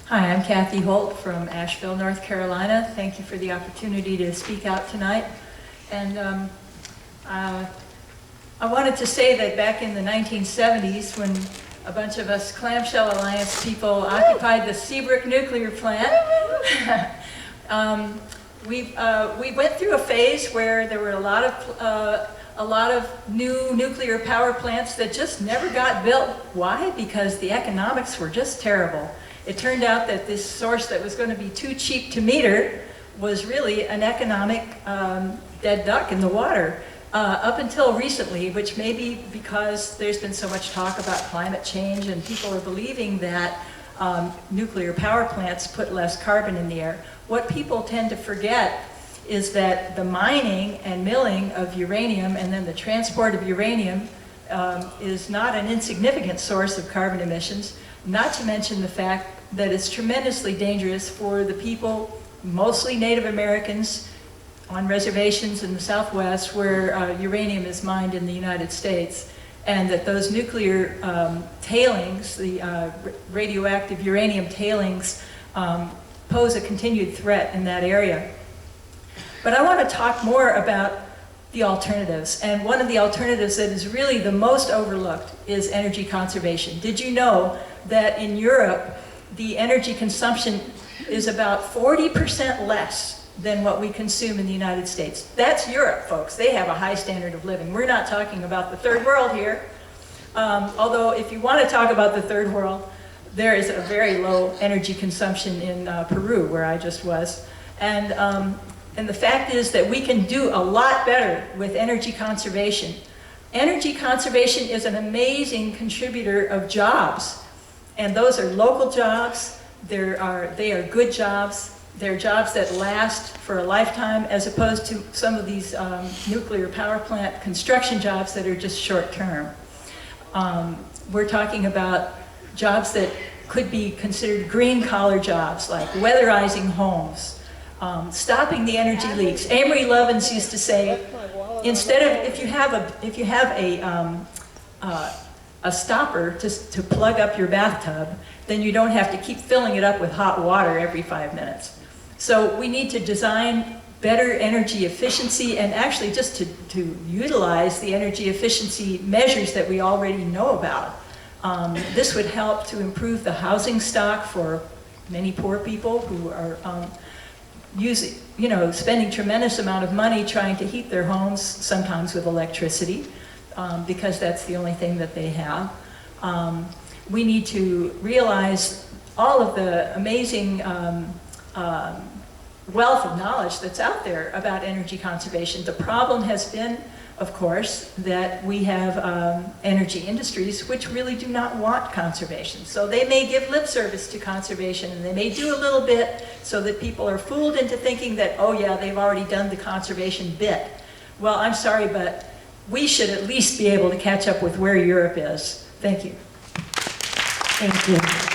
Hi, I'm Cathy Holt from Asheville, North Carolina. Thank you for the opportunity to speak out tonight. And I wanted to say that back in the 1970s, when a bunch of us Clamshell Alliance people occupied the Seabrook nuclear plant, we went through a phase where there were a lot of new nuclear power plants that just never got built. Why? Because the economics were just terrible. It turned out that this source that was going to be too cheap to meter was really an economic dead duck in the water. Up until recently, which may be because there's been so much talk about climate change and people are believing that nuclear power plants put less carbon in the air. What people tend to forget is that the mining and milling of uranium and then the transport of uranium is not an insignificant source of carbon emissions, not to mention the fact that it's tremendously dangerous for the people, mostly Native Americans, on reservations in the Southwest where uranium is mined in the United States, and that those nuclear tailings, the radioactive uranium tailings, pose a continued threat in that area. But I want to talk more about the alternatives, and one of the alternatives that is really the most overlooked is energy conservation. Did you know that in Europe, the energy consumption is about 40% less than what we consume in the United States? That's Europe, folks. They have a high standard of living. We're not talking about the third world here. Although if you want to talk about the third world, there is a very low energy consumption in Peru, where I just was. And the fact is that we can do a lot better with energy conservation. Energy conservation is an amazing contributor of jobs. And those are local jobs. They are good jobs. They're jobs that last for a lifetime, as opposed to some of these nuclear power plant construction jobs that are just short-term. We're talking about jobs that could be considered green-collar jobs, like weatherizing homes, stopping the energy leaks. Amory Lovins used to say, instead of, if you have a stopper to plug up your bathtub, then you don't have to keep filling it up with hot water every 5 minutes. So we need to design better energy efficiency, and actually just to utilize the energy efficiency measures that we already know about. This would help to improve the housing stock for many poor people who are spending tremendous amount of money trying to heat their homes, sometimes with electricity, because that's the only thing that they have. We need to realize all of the amazing wealth of knowledge that's out there about energy conservation. The problem has been, of course, that we have energy industries which really do not want conservation. So they may give lip service to conservation, and they may do a little bit so that people are fooled into thinking that, oh yeah, they've already done the conservation bit. Well, I'm sorry, but we should at least be able to catch up with where Europe is. Thank you. Thank you.